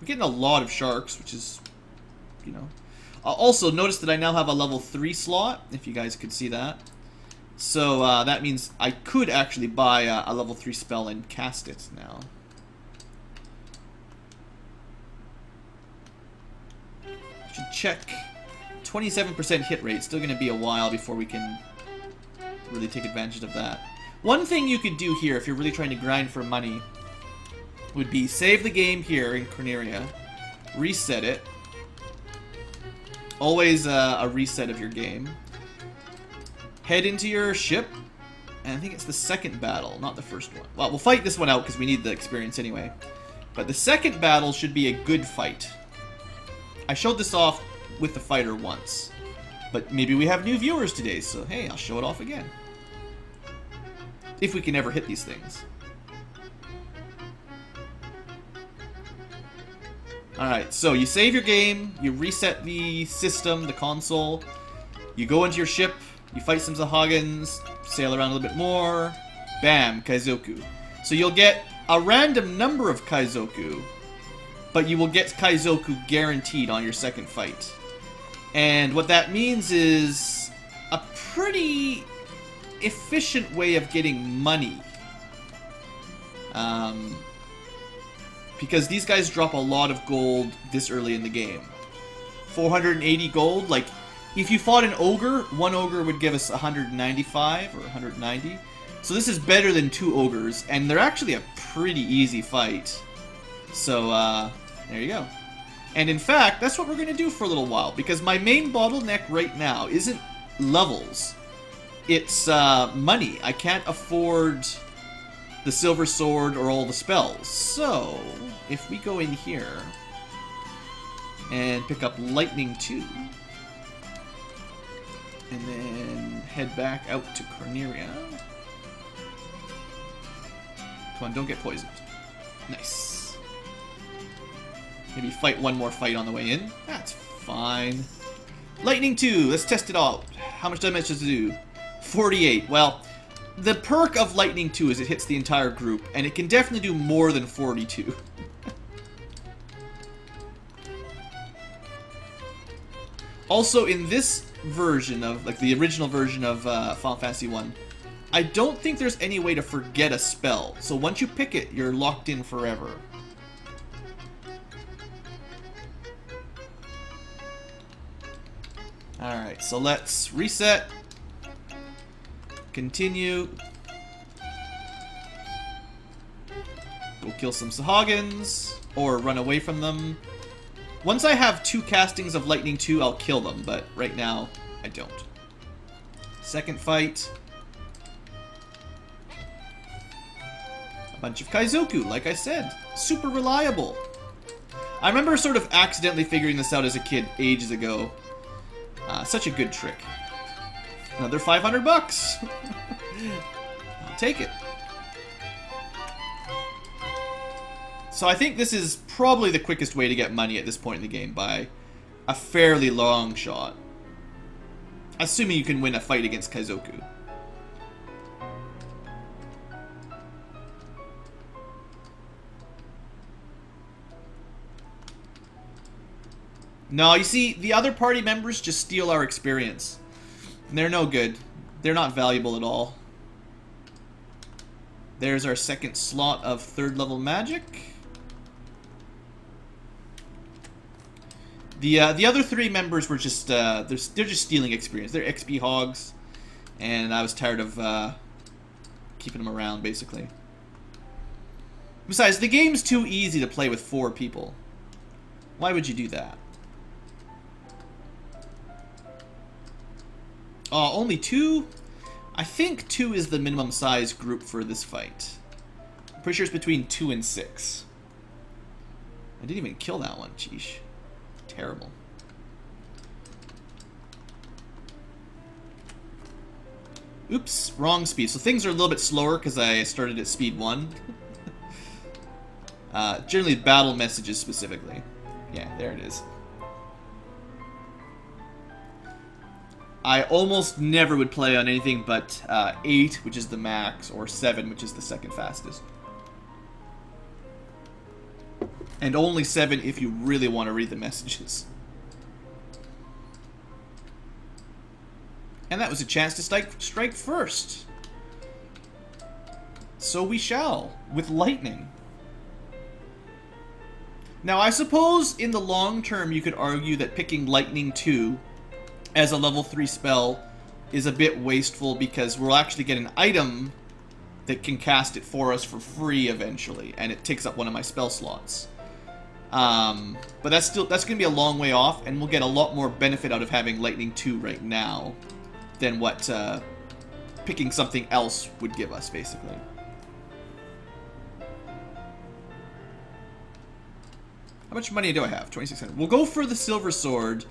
We're getting a lot of sharks, which is, you know. Also, notice that I now have a level 3 slot, if you guys could see that. So that means I could actually buy a level 3 spell and cast it now. Should check. 27% hit rate. Still going to be a while before we can really take advantage of that. One thing you could do here if you're really trying to grind for money would be save the game here in Corneria, reset it. Always a reset of your game. Head into your ship, and I think it's the second battle, not the first one. Well, we'll fight this one out because we need the experience anyway. But the second battle should be a good fight. I showed this off with the fighter once, but maybe we have new viewers today, so hey, I'll show it off again. If we can ever hit these things. Alright, so you save your game, you reset the system, the console, you go into your ship, you fight some Zahagins, sail around a little bit more, bam, Kaizoku. So you'll get a random number of Kaizoku, but you will get Kyzoku guaranteed on your second fight. And what that means is a pretty efficient way of getting money. Because these guys drop a lot of gold this early in the game. 480 gold, like, if you fought an ogre, one ogre would give us 195 or 190. So this is better than 2 ogres, and they're actually a pretty easy fight. So, there you go. And in fact, that's what we're going to do for a little while, because my main bottleneck right now isn't levels. It's money. I can't afford the silver sword or all the spells. So, if we go in here and pick up Lightning 2, and then head back out to Corneria. Come on, don't get poisoned. Nice. Maybe fight one more fight on the way in. That's fine. Lightning 2, let's test it out. How much damage does it do? 48. Well, the perk of Lightning 2 is it hits the entire group, and it can definitely do more than 42. Also, in this version of, like, the original version of Final Fantasy 1, I don't think there's any way to forget a spell. So once you pick it, you're locked in forever. Alright, so let's reset. Continue. Go kill some Sahagins, or run away from them. Once I have 2 castings of Lightning 2, I'll kill them, but right now, I don't. Second fight. A bunch of Kyzoku, like I said. Super reliable. I remember sort of accidentally figuring this out as a kid ages ago. Such a good trick. Another 500 bucks. I'll take it. So I think this is probably the quickest way to get money at this point in the game by a fairly long shot. Assuming you can win a fight against Kyzoku. No, you see, the other party members just steal our experience. They're no good. They're not valuable at all. There's our second slot of 3rd level magic. The other 3 members were just, they're just stealing experience. They're XP hogs, and I was tired of keeping them around, basically. Besides, the game's too easy to play with 4 people. Why would you do that? Only 2? I think 2 is the minimum size group for this fight. I'm pretty sure it's between 2 and 6. I didn't even kill that one, sheesh. Terrible. Oops, wrong speed. So things are a little bit slower because I started at speed 1. Generally battle messages specifically. Yeah, there it is. I almost never would play on anything but 8, which is the max, or 7, which is the second fastest. And only 7 if you really want to read the messages. And that was a chance to strike first. So we shall, with lightning. Now, I suppose in the long term you could argue that picking Lightning 2 as a level 3 spell is a bit wasteful because we'll actually get an item that can cast it for us for free eventually, and it takes up one of my spell slots. But that's going to be a long way off, and we'll get a lot more benefit out of having Lightning 2 right now than what picking something else would give us, basically. How much money do I have? 2,600. We'll go for the Silver Sword,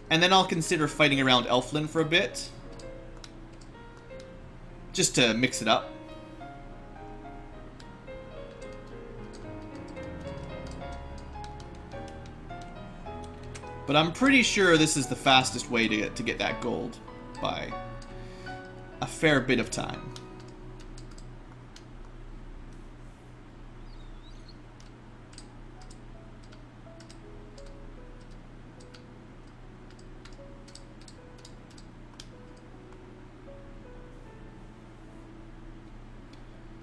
and then I'll consider fighting around Elflin for a bit. Just to mix it up. But I'm pretty sure this is the fastest way to get that gold by a fair bit of time.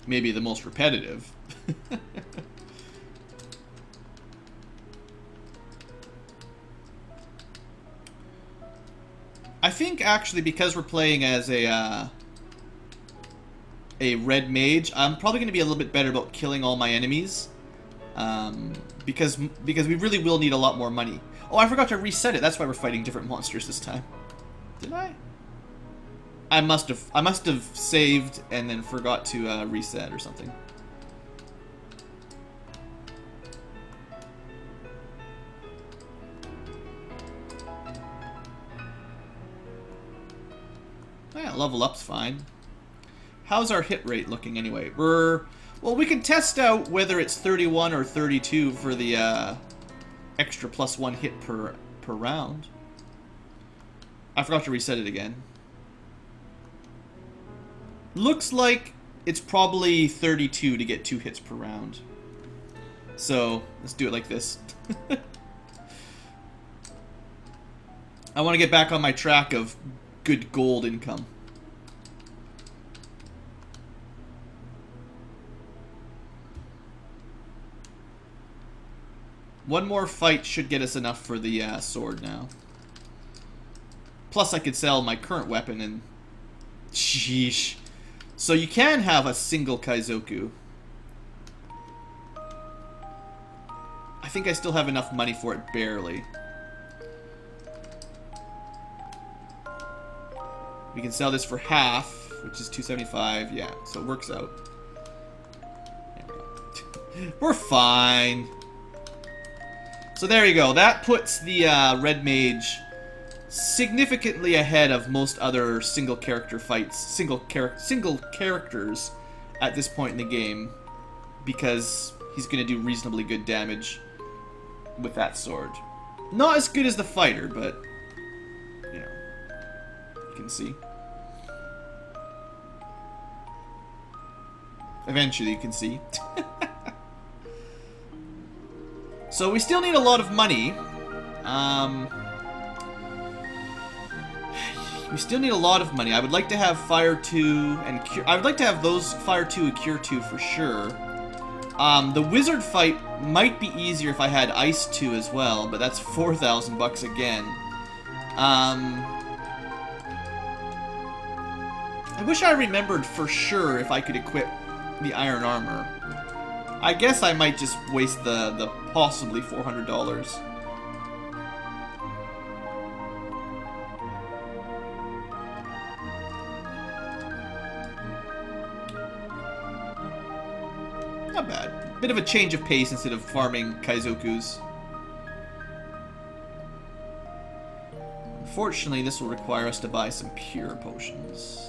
Maybe the most repetitive. I think actually because we're playing as a Red Mage, I'm probably going to be a little bit better about killing all my enemies. Because we really will need a lot more money. Oh, I forgot to reset it. That's why we're fighting different monsters this time. Did I? I must have saved and then forgot to reset or something. Yeah, level up's fine. How's our hit rate looking anyway? Well, we can test out whether it's 31 or 32 for the extra +1 hit per round. I forgot to reset it again. Looks like it's probably 32 to get 2 hits per round. So, let's do it like this. I want to get back on my track of good gold income. One more fight should get us enough for the sword now. Plus I could sell my current weapon and... Sheesh. So you can have a single Kyzoku. I think I still have enough money for it, barely. We can sell this for half, which is 275. Yeah, so it works out. There we go. We're fine. So there you go. That puts the Red Mage significantly ahead of most other single character fights, single characters at this point in the game, because he's going to do reasonably good damage with that sword. Not as good as the fighter, but you know, you can see. Eventually you can see. So we still need a lot of money. We still need a lot of money. I would like to have Fire 2 and Cure. I would like to have those Fire 2 and Cure 2 for sure. The Wizard fight might be easier if I had Ice 2 as well, but that's 4,000 bucks again. I wish I remembered for sure if I could equip the Iron Armor. I guess I might just waste the possibly $400. Not bad. Bit of a change of pace instead of farming Kaizokus. Unfortunately, this will require us to buy some pure potions.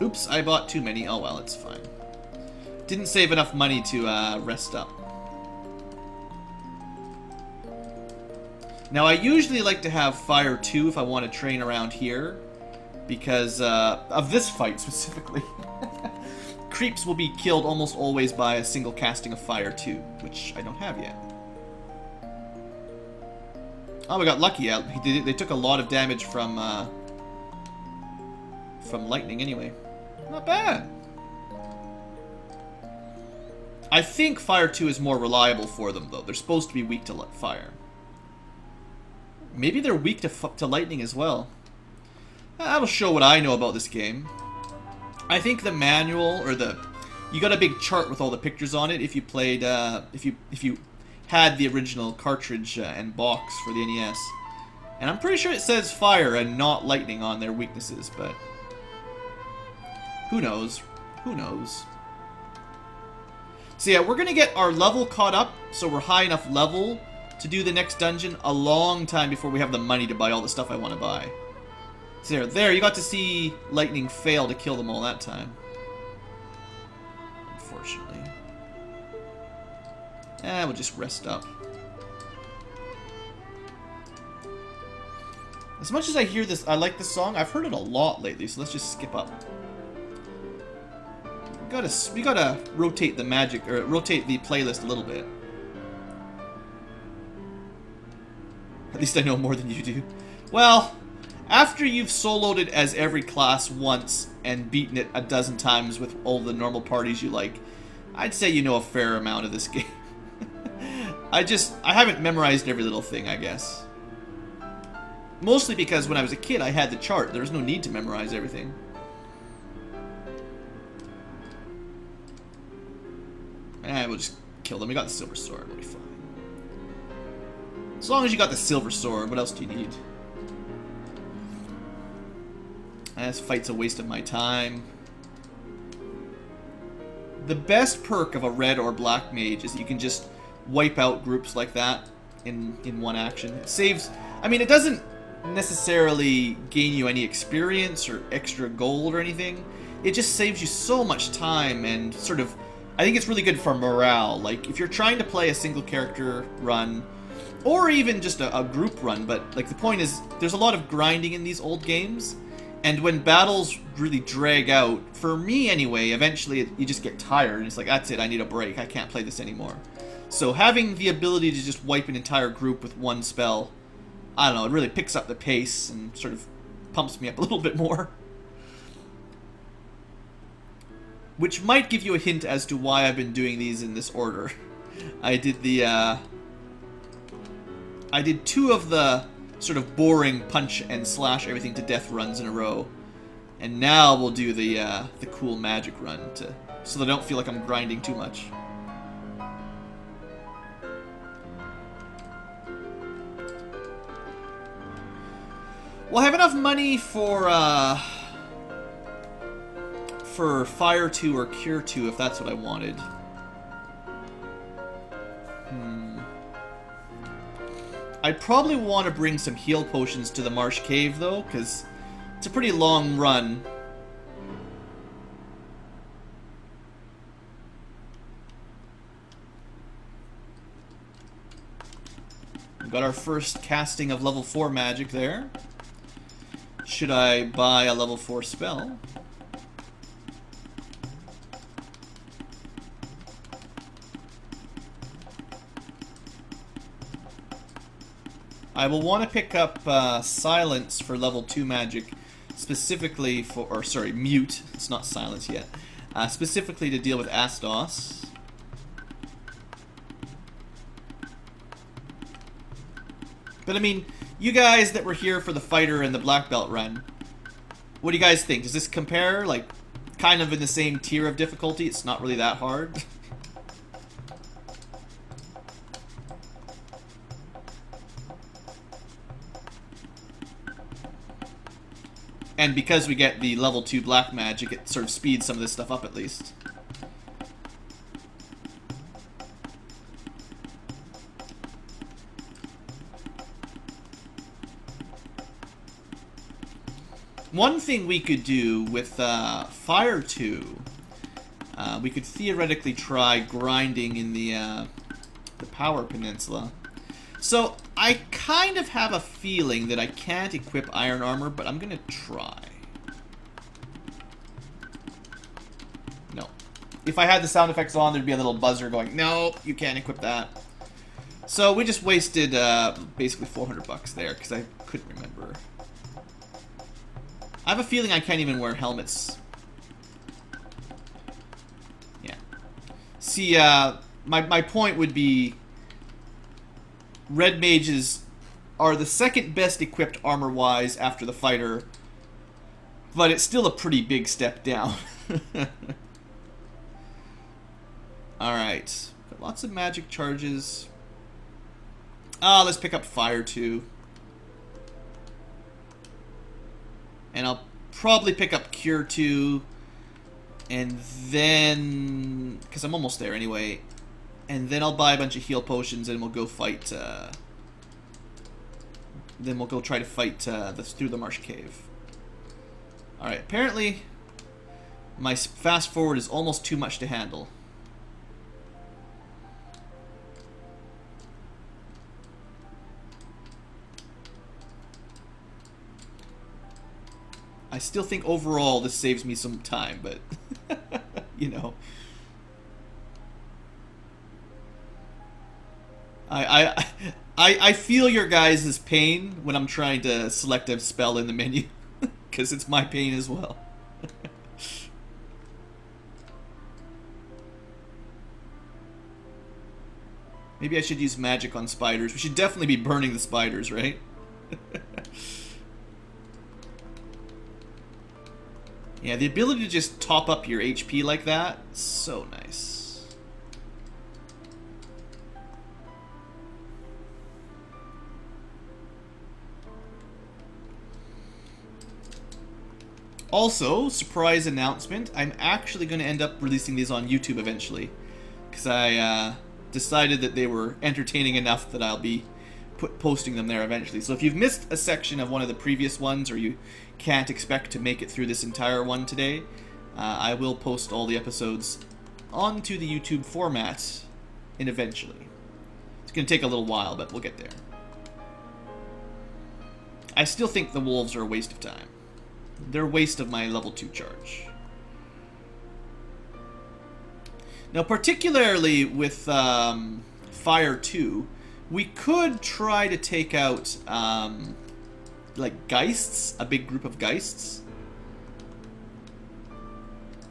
Oops, I bought too many. Oh well, it's fine. Didn't save enough money to rest up. Now, I usually like to have Fire 2 if I want to train around here. because of this fight specifically. Creeps will be killed almost always by a single casting of Fire 2, which I don't have yet. Oh, we got lucky. They took a lot of damage from lightning anyway. Not bad. I think Fire 2 is more reliable for them, though. They're supposed to be weak to fire. Maybe they're weak to lightning as well. That'll show what I know about this game. I think the manual, or you got a big chart with all the pictures on it if you played, if you had the original cartridge and box for the NES. And I'm pretty sure it says fire and not lightning on their weaknesses, but who knows? Who knows? So yeah, we're gonna get our level caught up, so we're high enough level to do the next dungeon a long time before we have the money to buy all the stuff I want to buy. So there, you got to see lightning fail to kill them all that time. Unfortunately. We'll just rest up. As much as I hear this, I like this song, I've heard it a lot lately, so let's just skip up. We gotta rotate the magic, or rotate the playlist a little bit. At least I know more than you do. Well, after you've soloed it as every class once and beaten it a dozen times with all the normal parties you like, I'd say you know a fair amount of this game. I haven't memorized every little thing, I guess. Mostly because when I was a kid, I had the chart. There was no need to memorize everything. We'll just kill them. We got the silver sword. We'll be fine. As long as you got the silver sword, what else do you need? This fight's a waste of my time. The best perk of a red or black mage is that you can just wipe out groups like that in one action. It saves... I mean, it doesn't necessarily gain you any experience or extra gold or anything. It just saves you so much time and sort of... I think it's really good for morale. Like, if you're trying to play a single character run, or even just a group run, but like the point is, there's a lot of grinding in these old games, and when battles really drag out, for me anyway, eventually you just get tired, and it's like, that's it, I need a break, I can't play this anymore. So having the ability to just wipe an entire group with one spell, I don't know, it really picks up the pace and sort of pumps me up a little bit more. Which might give you a hint as to why I've been doing these in this order. I did two of the sort of boring punch and slash everything to death runs in a row. And now we'll do the cool magic run so that I don't feel like I'm grinding too much. Well, I have enough money for Fire 2 or Cure 2 if that's what I wanted. I'd probably want to bring some heal potions to the Marsh Cave, though, because it's a pretty long run. We got our first casting of level 4 magic there. Should I buy a level 4 spell? I will want to pick up Silence for level 2 magic, specifically for, or sorry, Mute, it's not Silence yet, specifically to deal with Astos. But I mean, you guys that were here for the Fighter and the Black Belt run, what do you guys think? Does this compare, like, kind of in the same tier of difficulty? It's not really that hard. And because we get the level 2 black magic, it sort of speeds some of this stuff up at least. One thing we could do with Fire 2, we could theoretically try grinding in the Power Peninsula. So, I kind of have a feeling that I can't equip Iron Armor, but I'm gonna try. if I had the sound effects on, there'd be a little buzzer going, no, you can't equip that. So we just wasted basically 400 bucks there because I couldn't remember. I have a feeling I can't even wear helmets. Yeah. See, my point would be Red Mages are the second best equipped armor-wise after the fighter, but it's still a pretty big step down. Alright. Got lots of magic charges. Let's pick up fire too. And I'll probably pick up cure too. And then, because I'm almost there anyway. And then I'll buy a bunch of heal potions and we'll go fight, then we'll go try to fight through the Marsh cave. Alright, apparently my fast forward is almost too much to handle. I still think overall this saves me some time, but you know. I feel your guys' pain when I'm trying to select a spell in the menu, because it's my pain as well. Maybe I should use magic on spiders. We should definitely be burning the spiders, right? Yeah, the ability to just top up your HP like that, so nice. Also, surprise announcement, I'm actually going to end up releasing these on YouTube eventually. Because I decided that they were entertaining enough that I'll be posting them there eventually. So if you've missed a section of one of the previous ones, or you can't expect to make it through this entire one today, I will post all the episodes onto the YouTube format eventually. It's going to take a little while, but we'll get there. I still think the wolves are a waste of time. They're a waste of my level 2 charge. Now, particularly with Fire 2, we could try to take out, like, Geists, a big group of Geists.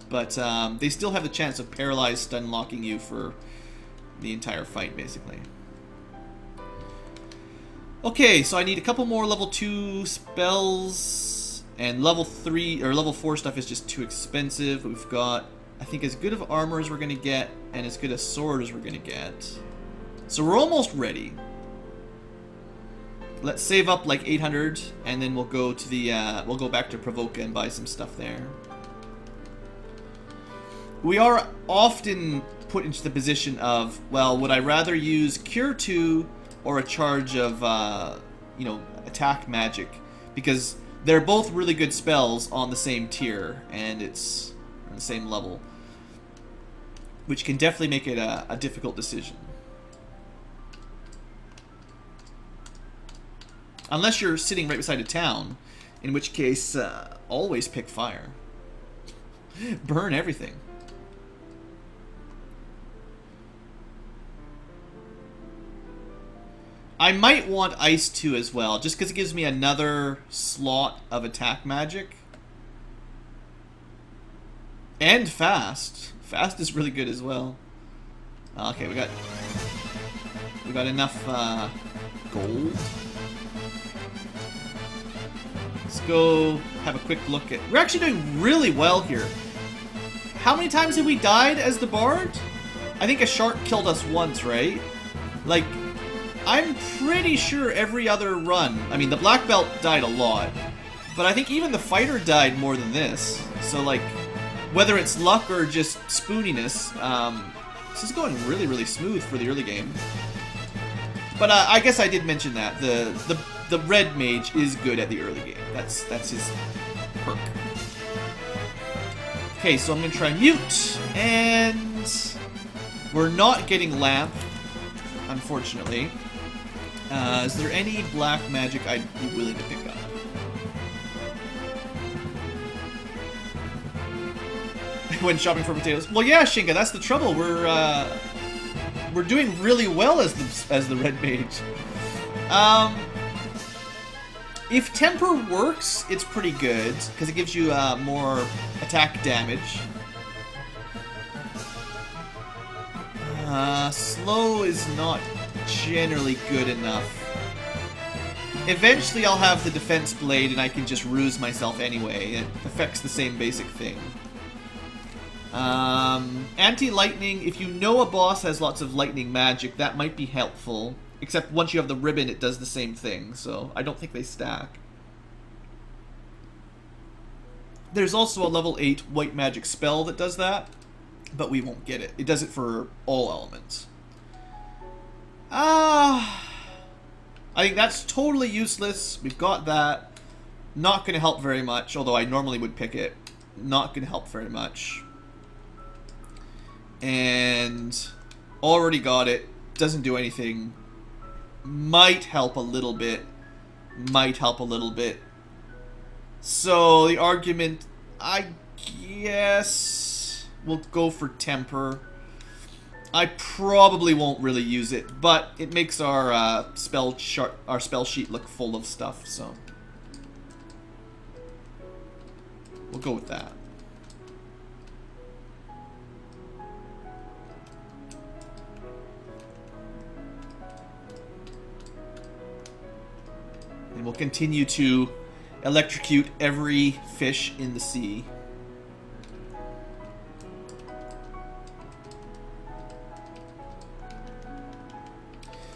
But they still have the chance of paralyzed stun locking you for the entire fight, basically. Okay, so I need a couple more level 2 spells, and level 3 or level 4 stuff is just too expensive. We've got, I think, as good of armor as we're gonna get, and as good a sword as we're gonna get. So we're almost ready. Let's save up like 800, and then we'll go to the we'll go back to Provoca and buy some stuff there. We are often put into the position of, well, would I rather use Cure 2 or a charge of you know, attack magic, because they're both really good spells on the same tier, and it's on the same level, which can definitely make it a difficult decision. Unless you're sitting right beside a town, in which case, always pick fire. Burn everything. I might want Ice 2 as well, just because it gives me another slot of attack magic. And Fast. Fast is really good as well. Okay, we got enough gold. Let's go have a quick look at... We're actually doing really well here. How many times have we died as the Bard? I think a shark killed us once, right? Like, I'm pretty sure every other run... I mean, the Black Belt died a lot. But I think even the Fighter died more than this. So, like, whether it's luck or just spooniness, this is going really, really smooth for the early game. But I guess I did mention that. The Red Mage is good at the early game. That's his perk. Okay, so I'm going to try Mute, and we're not getting Lamp, unfortunately. Is there any black magic I'd be willing to pick up? when shopping for potatoes. Well, yeah, Shinga, that's the trouble. We're doing really well as the Red Mage. If Temper works, it's pretty good because it gives you more attack damage. Slow is not generally good enough. Eventually I'll have the defense blade and I can just ruse myself anyway. It affects the same basic thing. Anti-lightning, if you know a boss has lots of lightning magic, that might be helpful. Except once you have the ribbon, it does the same thing, so I don't think they stack. There's also a level 8 white magic spell that does that, but we won't get it. It does it for all elements. I think that's totally useless. We've got that. Not going to help very much, although I normally would pick it. Not going to help very much. And already got it. Doesn't do anything. Might help a little bit. Might help a little bit. So the argument, I guess, we'll go for Temper. I probably won't really use it, but it makes our spell sheet look full of stuff, so we'll go with that. And we'll continue to electrocute every fish in the sea.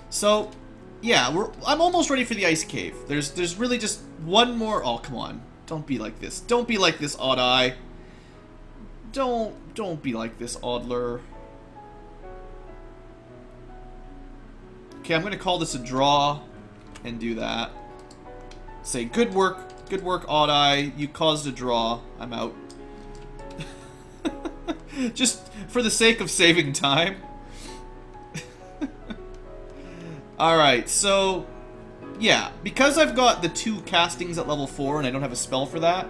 So, yeah, I'm almost ready for the ice cave. There's really just one more. Oh, come on. Don't be like this. Don't be like this, Odd Eye. Don't be like this, Oddler. Okay, I'm gonna call this a draw and do that. Say, good work, Odd Eye. You caused a draw. I'm out. Just for the sake of saving time. Alright, so, yeah, because I've got the 2 castings at level 4 and I don't have a spell for that,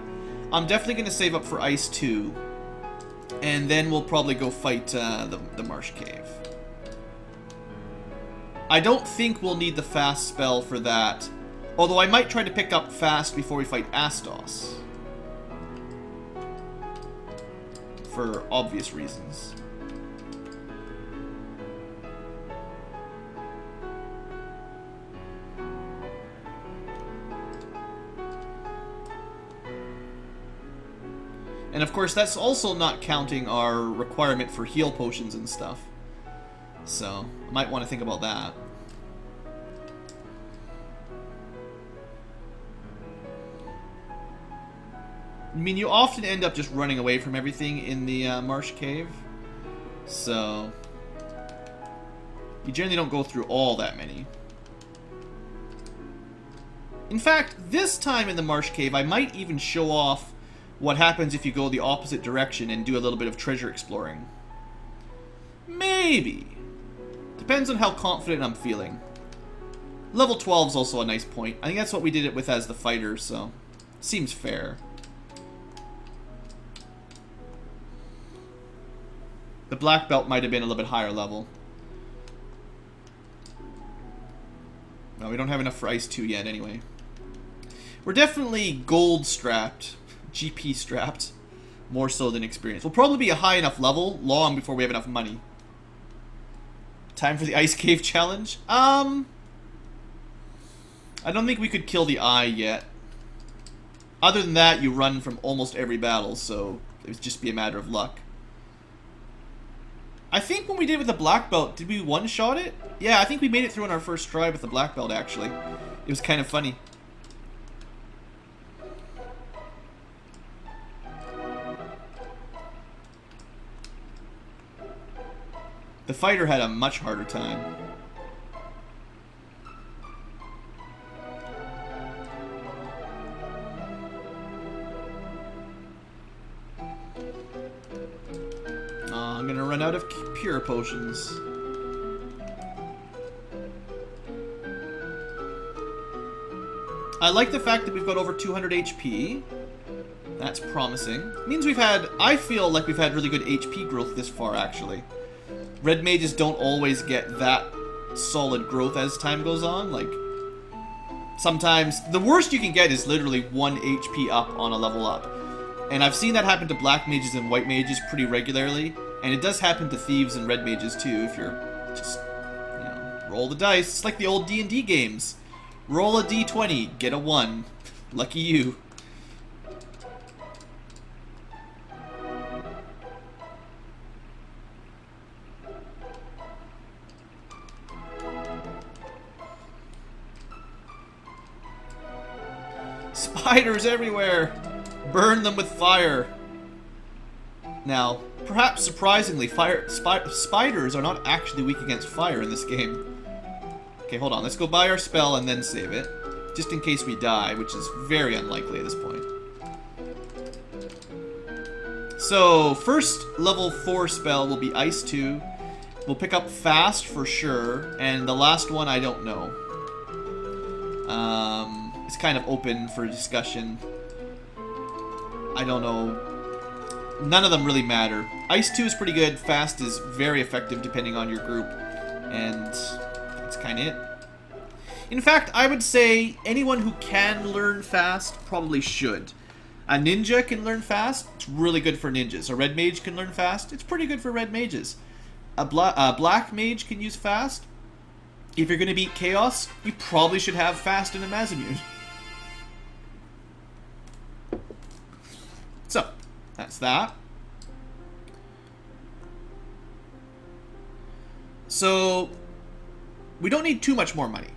I'm definitely going to save up for Ice 2, and then we'll probably go fight the Marsh Cave. I don't think we'll need the fast spell for that, although I might try to pick up fast before we fight Astos. For obvious reasons. And of course, that's also not counting our requirement for heal potions and stuff. So, I might want to think about that. I mean, you often end up just running away from everything in the Marsh Cave. So, you generally don't go through all that many. In fact, this time in the Marsh Cave, I might even show off what happens if you go the opposite direction and do a little bit of treasure exploring. Maybe. Depends on how confident I'm feeling. Level 12 is also a nice point. I think that's what we did it with as the fighter, so seems fair. The black belt might have been a little bit higher level. No, we don't have enough for Ice 2 yet anyway. We're definitely gold strapped. GP strapped, more so than experience. We'll probably be a high enough level long before we have enough money. Time for the Ice Cave challenge? I don't think we could kill the eye yet. Other than that, you run from almost every battle, so it would just be a matter of luck. I think when we did it with the black belt, did we one-shot it? Yeah, I think we made it through on our first try with the black belt, actually. It was kind of funny. The fighter had a much harder time. I'm gonna run out of pure potions. I like the fact that we've got over 200 HP. That's promising. It means we've had... I feel like we've had really good HP growth this far, actually. Red mages don't always get that solid growth as time goes on. Like, sometimes... The worst you can get is literally 1 HP up on a level up. And I've seen that happen to black mages and white mages pretty regularly. And it does happen to thieves and red mages too, if you're just, you know, roll the dice. It's like the old D&D games. Roll a d20, get a 1. Lucky you. Spiders everywhere! Burn them with fire! Now, perhaps surprisingly, spiders are not actually weak against fire in this game. Okay, hold on. Let's go buy our spell and then save it. Just in case we die, which is very unlikely at this point. So, first level 4 spell will be Ice 2. We'll pick up Fast for sure, and the last one I don't know. It's kind of open for discussion. I don't know. None of them really matter. Ice 2 is pretty good. Fast is very effective depending on your group. And that's kind of it. In fact, I would say anyone who can learn Fast probably should. A ninja can learn Fast. It's really good for ninjas. A red mage can learn Fast. It's pretty good for red mages. A black mage can use Fast. If you're going to beat Chaos, you probably should have Fast in a Mazimune. So, that's that. So, we don't need too much more money.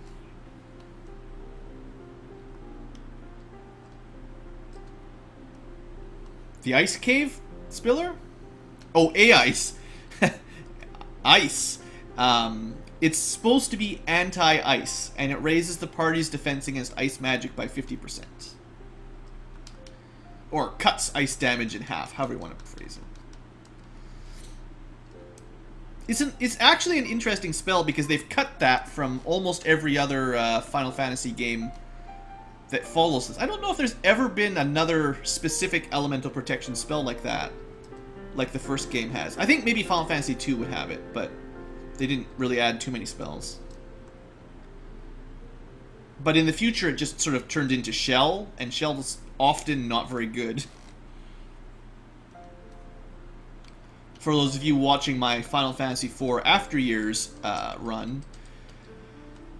The Ice Cave Spiller? Oh, A-Ice. Ice. It's supposed to be anti-ice, and it raises the party's defense against ice magic by 50%. Or cuts ice damage in half, however you want to phrase it. It's actually an interesting spell because they've cut that from almost every other Final Fantasy game that follows this. I don't know if there's ever been another specific elemental protection spell like that, like the first game has. I think maybe Final Fantasy 2 would have it, but they didn't really add too many spells. But in the future, it just sort of turned into Shell, and Shell is often not very good. For those of you watching my Final Fantasy IV After Years run,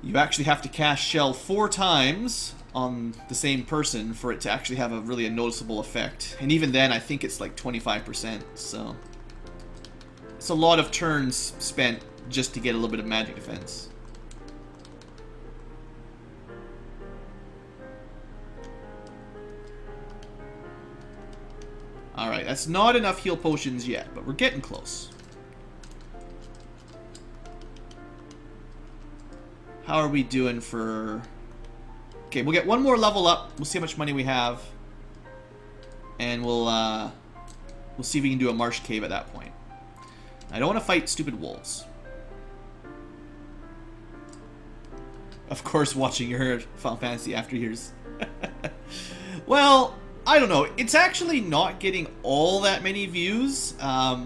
you actually have to cast Shell 4 times on the same person for it to actually have a really noticeable effect. And even then, I think it's like 25%, so it's a lot of turns spent just to get a little bit of magic defense. Alright, that's not enough heal potions yet, but we're getting close. How are we doing for... Okay, we'll get one more level up. We'll see how much money we have. And we'll see if we can do a Marsh Cave at that point. I don't want to fight stupid wolves. Of course, watching your Final Fantasy After Years. Well, I don't know. It's actually not getting all that many views. I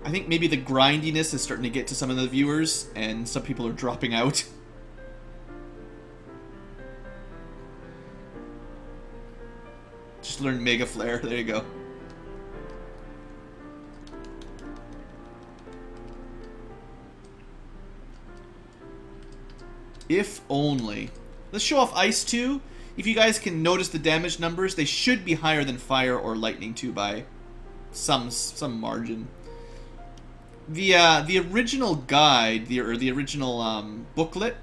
think maybe the grindiness is starting to get to some of the viewers, and some people are dropping out. Just learn Mega Flare. There you go. If only. Let's show off Ice 2. If you guys can notice the damage numbers, they should be higher than Fire or Lightning 2 by some margin. The original guide, the original booklet,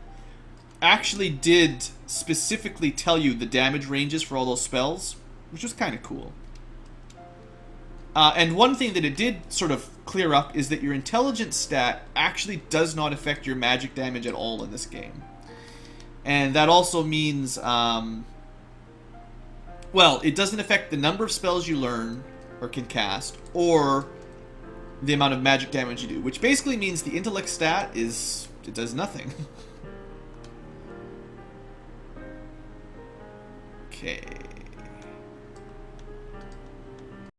actually did specifically tell you the damage ranges for all those spells, which was kind of cool. And one thing that it did sort of clear up is that your intelligence stat actually does not affect your magic damage at all in this game. And that also means, well, it doesn't affect the number of spells you learn or can cast, or the amount of magic damage you do, which basically means the intellect stat is, it does nothing. Okay.